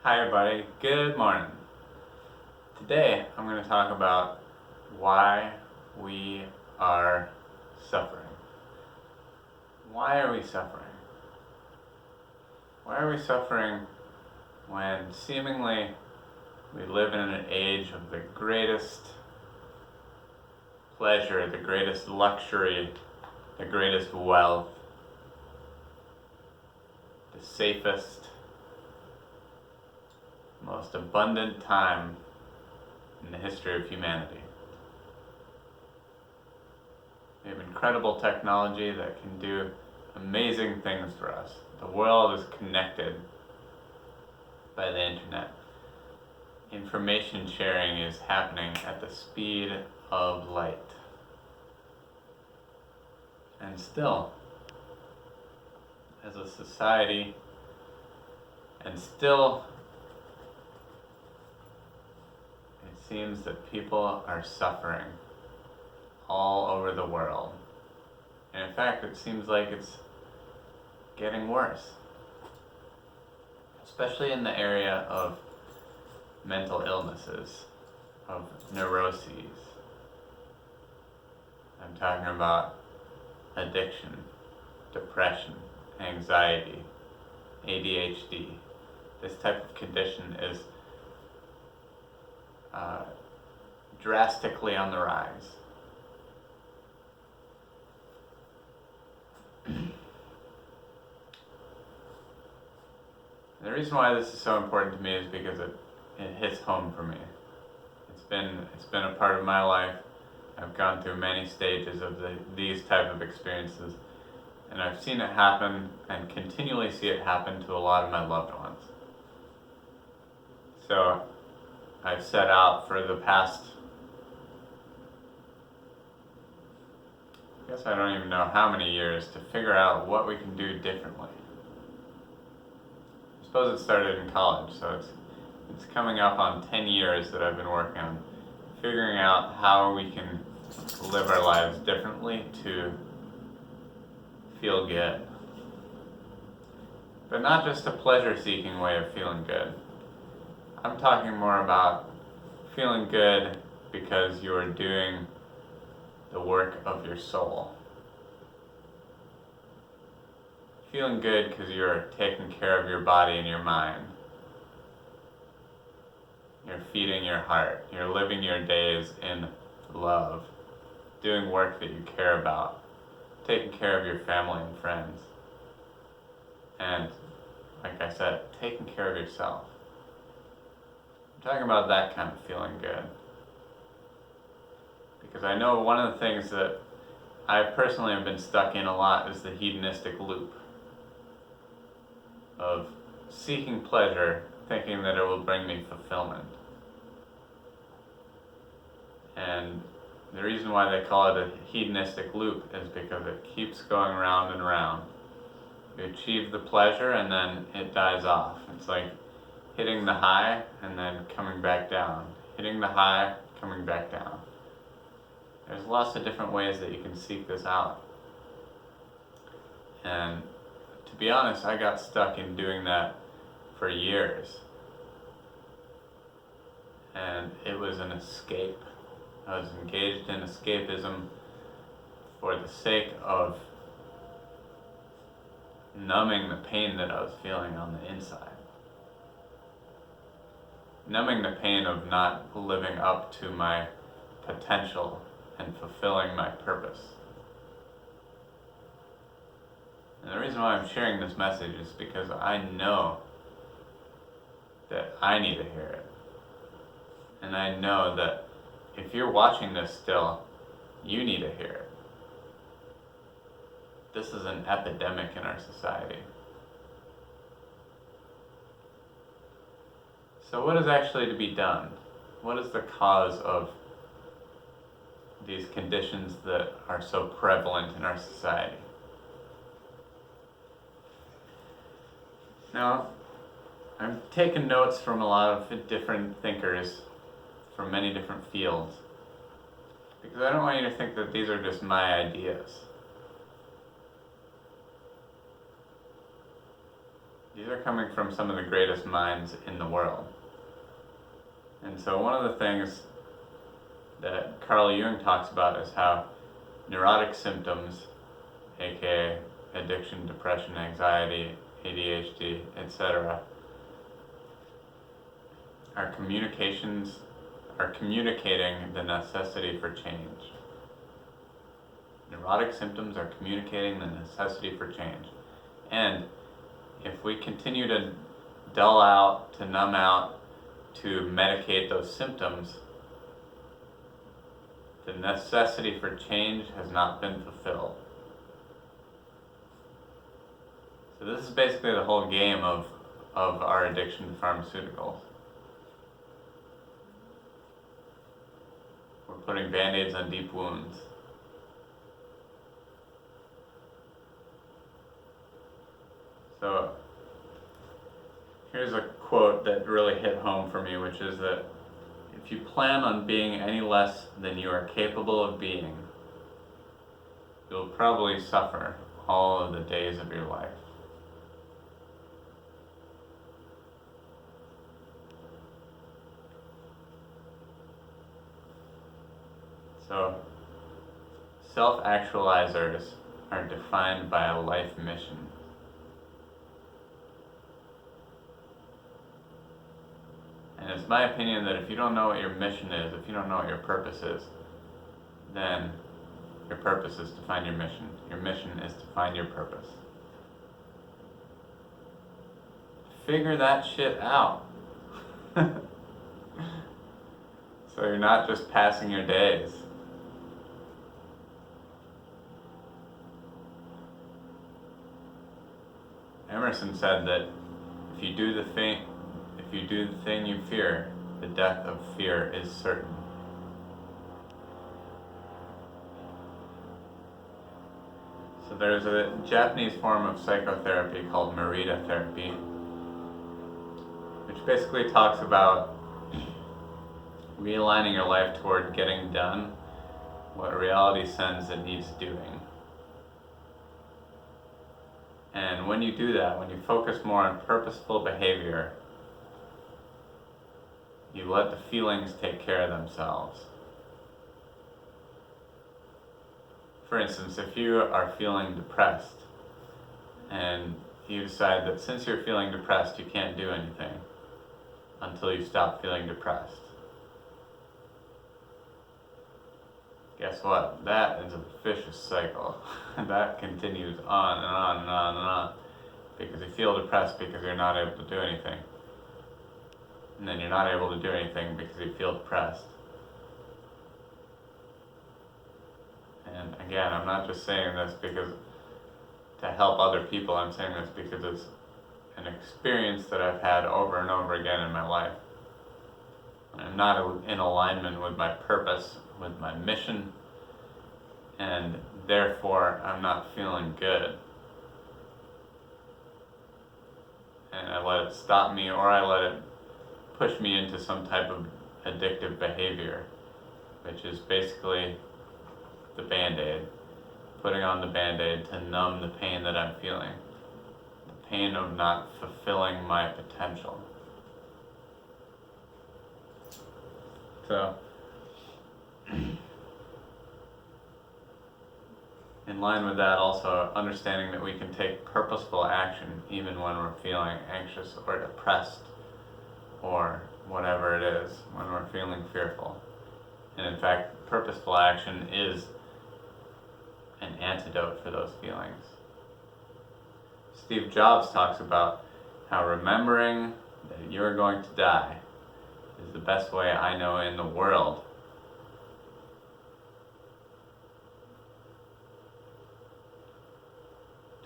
Hi everybody, good morning. Today I'm going to talk about why we are suffering. Why are we suffering? Why are we suffering when seemingly we live in an age of the greatest pleasure, the greatest luxury, the greatest wealth, the safest, most abundant time in the history of humanity? We have incredible technology that can do amazing things for us. The world is connected by the internet. Information sharing is happening at the speed of light. And still, as a society, and still, it seems that people are suffering all over the world. And in fact, it seems like it's getting worse, especially in the area of mental illnesses, of neuroses. I'm talking about addiction, depression, anxiety, ADHD. This type of condition is drastically on the rise. The reason why this is so important to me is because it hits home for me. It's been a part of my life. I've gone through many stages of these type of experiences, and I've seen it happen and continually see it happen to a lot of my loved ones. So I've set out for the past, I guess I don't even know how many years, to figure out what we can do differently. I suppose it started in college, so it's coming up on 10 years that I've been working on figuring out how we can live our lives differently to feel good. But not just a pleasure-seeking way of feeling good. I'm talking more about feeling good because you are doing the work of your soul. Feeling good because you're taking care of your body and your mind. You're feeding your heart. You're living your days in love. Doing work that you care about. Taking care of your family and friends. And, like I said, taking care of yourself. I'm talking about that kind of feeling good. Because I know one of the things that I personally have been stuck in a lot is the hedonistic loop of seeking pleasure, thinking that it will bring me fulfillment. And the reason why they call it a hedonistic loop is because it keeps going round and round. You achieve the pleasure and then it dies off. It's like hitting the high and then coming back down. Hitting the high, coming back down. There's lots of different ways that you can seek this out. And to be honest, I got stuck in doing that for years. And it was an escape. I was engaged in escapism for the sake of numbing the pain that I was feeling on the inside. Numbing the pain of not living up to my potential and fulfilling my purpose. And the reason why I'm sharing this message is because I know that I need to hear it. And I know that if you're watching this still, you need to hear it. This is an epidemic in our society. So what is actually to be done? What is the cause of these conditions that are so prevalent in our society? Now, I've taken notes from a lot of different thinkers from many different fields, because I don't want you to think that these are just my ideas. These are coming from some of the greatest minds in the world. And so one of the things that Carl Jung talks about is how neurotic symptoms, aka addiction, depression, anxiety, ADHD, etc., are communicating the necessity for change. Neurotic symptoms are communicating the necessity for change. And if we continue to dull out, to numb out, to medicate those symptoms, the necessity for change has not been fulfilled. So this is basically the whole game of our addiction to pharmaceuticals. We're putting band-aids on deep wounds. So here's a quote that really hit home for me, which is that if you plan on being any less than you are capable of being, you'll probably suffer all of the days of your life. So, self-actualizers are defined by a life mission. And it's my opinion that if you don't know what your mission is, if you don't know what your purpose is, then your purpose is to find your mission. Your mission is to find your purpose. Figure that shit out. So you're not just passing your days. Emerson said that if you do the thing you fear, the death of fear is certain. So there's a Japanese form of psychotherapy called Morita therapy, which basically talks about realigning your life toward getting done what reality sends it needs doing. And when you do that, when you focus more on purposeful behavior, you let the feelings take care of themselves. For instance, if you are feeling depressed and you decide that since you're feeling depressed, you can't do anything until you stop feeling depressed. Guess what? That is a vicious cycle. That continues on and on and on and on. Because you feel depressed because you're not able to do anything. And then you're not able to do anything because you feel depressed. And again, I'm not just saying this because to help other people, I'm saying this because it's an experience that I've had over and over again in my life. I'm not in alignment with my purpose, with my mission, and therefore I'm not feeling good. And I let it stop me, or I let it push me into some type of addictive behavior, which is basically the Band-Aid, putting on the Band-Aid to numb the pain that I'm feeling, the pain of not fulfilling my potential. So, in line with that, also understanding that we can take purposeful action even when we're feeling anxious or depressed or whatever it is, when we're feeling fearful. And in fact, purposeful action is an antidote for those feelings. Steve Jobs talks about how remembering that you're going to die is the best way I know in the world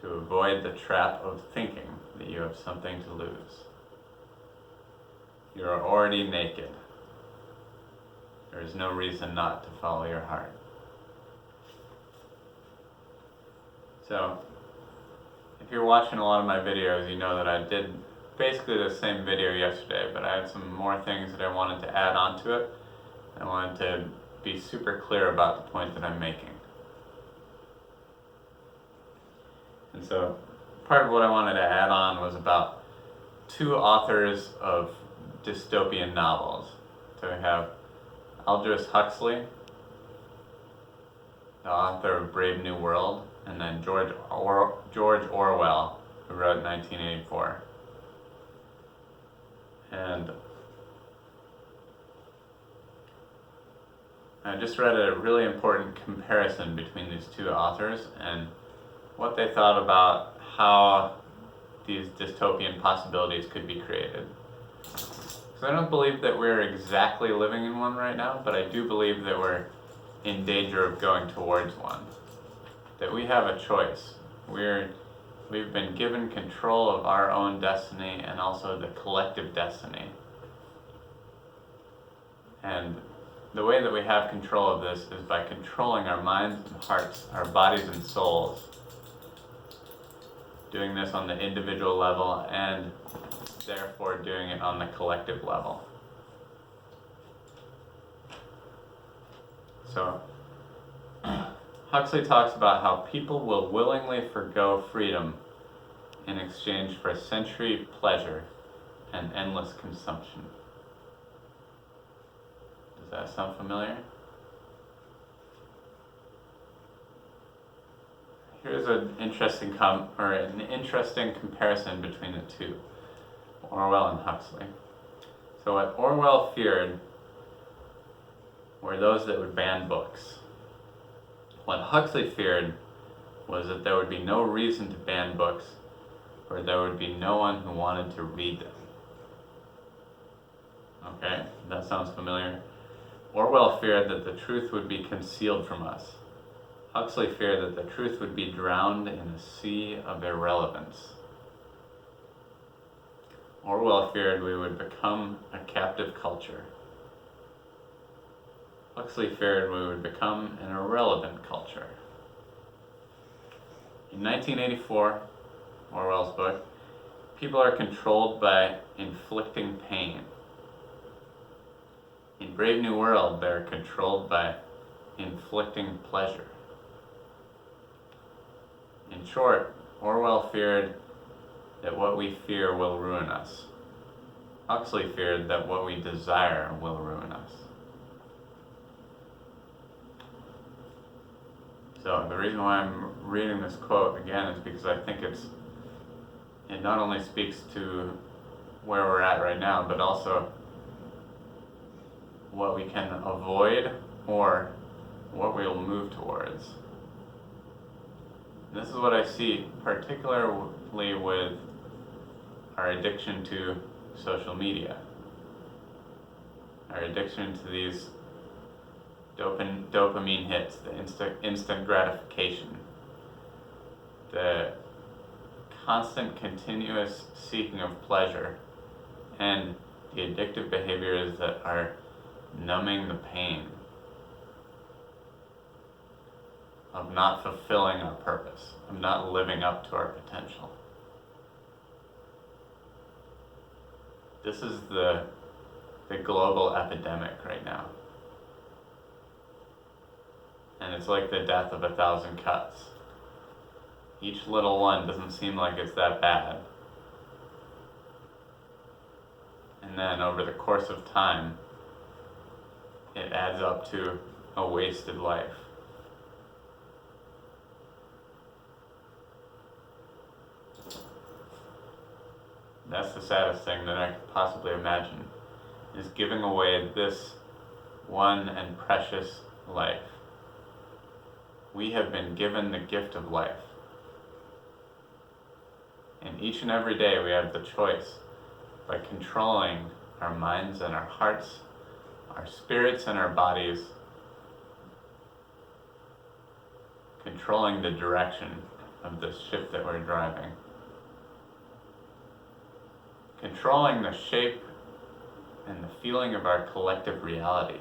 to avoid the trap of thinking that you have something to lose. You are already naked. There is no reason not to follow your heart. So, if you're watching a lot of my videos, you know that I did basically the same video yesterday, but I had some more things that I wanted to add on to it. I wanted to be super clear about the point that I'm making. And so, part of what I wanted to add on was about two authors of dystopian novels. So we have Aldous Huxley, the author of Brave New World, and then George Orwell, who wrote 1984. And I just read a really important comparison between these two authors and what they thought about how these dystopian possibilities could be created. So I don't believe that we're exactly living in one right now, but I do believe that we're in danger of going towards one. That we have a choice. We've been given control of our own destiny and also the collective destiny. And the way that we have control of this is by controlling our minds and hearts, our bodies and souls. Doing this on the individual level and therefore doing it on the collective level. So, Huxley talks about how people will willingly forgo freedom in exchange for sensory pleasure and endless consumption. Does that sound familiar? Here's an interesting comparison between the two, Orwell and Huxley. So what Orwell feared were those that would ban books. What Huxley feared was that there would be no reason to ban books, or there would be no one who wanted to read them. Okay, that sounds familiar. Orwell feared that the truth would be concealed from us. Huxley feared that the truth would be drowned in a sea of irrelevance. Orwell feared we would become a captive culture. Huxley feared we would become an irrelevant culture. In 1984, Orwell's book, people are controlled by inflicting pain. In Brave New World, they're controlled by inflicting pleasure. In short, Orwell feared that what we fear will ruin us. Huxley feared that what we desire will ruin us. So the reason why I'm reading this quote again is because I think it not only speaks to where we're at right now, but also what we can avoid or what we'll move towards. And this is what I see particularly with our addiction to social media, our addiction to these dopamine hits, the instant gratification, the constant continuous seeking of pleasure, and the addictive behaviors that are numbing the pain of not fulfilling our purpose, of not living up to our potential. This is the global epidemic right now. And it's like the death of 1,000 cuts. Each little one doesn't seem like it's that bad. And then over the course of time, it adds up to a wasted life. That's the saddest thing that I could possibly imagine, is giving away this one and precious life. We have been given the gift of life. And each and every day we have the choice, by controlling our minds and our hearts, our spirits and our bodies, controlling the direction of this ship that we're driving. Controlling the shape and the feeling of our collective reality.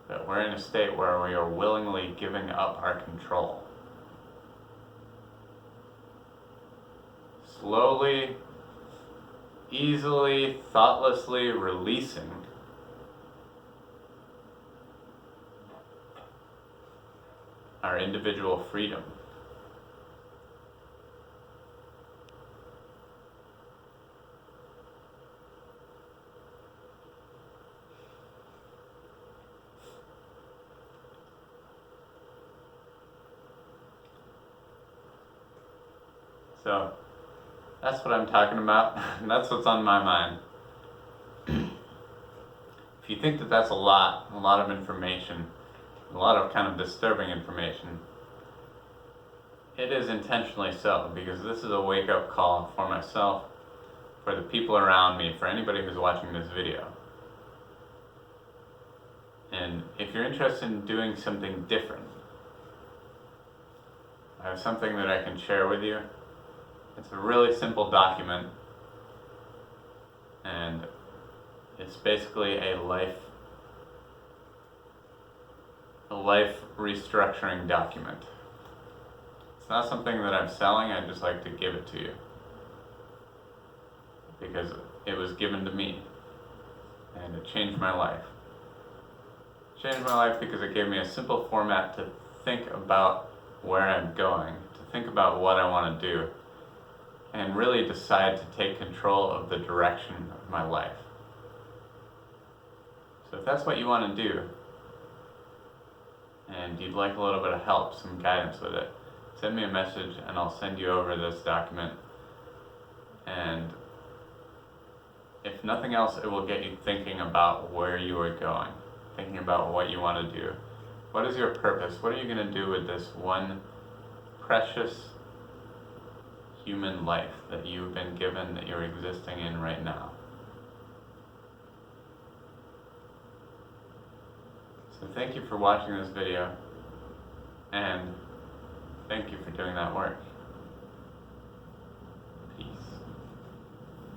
That we're in a state where we are willingly giving up our control. Slowly, easily, thoughtlessly releasing our individual freedom. So that's what I'm talking about, and that's what's on my mind. If you think that that's a lot of information, a lot of kind of disturbing information, it is intentionally so, because this is a wake-up call for myself, for the people around me, for anybody who's watching this video. And if you're interested in doing something different, I have something that I can share with you. It's a really simple document, and it's basically a life restructuring document. It's not something that I'm selling, I just like to give it to you because it was given to me and it changed my life. It changed my life because it gave me a simple format to think about where I'm going, to think about what I want to do, and really decide to take control of the direction of my life. So if that's what you want to do, and you'd like a little bit of help, some guidance with it, send me a message and I'll send you over this document. And if nothing else, it will get you thinking about where you are going, thinking about what you want to do. What is your purpose? What are you going to do with this one precious human life that you've been given, that you're existing in right now? So thank you for watching this video, and thank you for doing that work.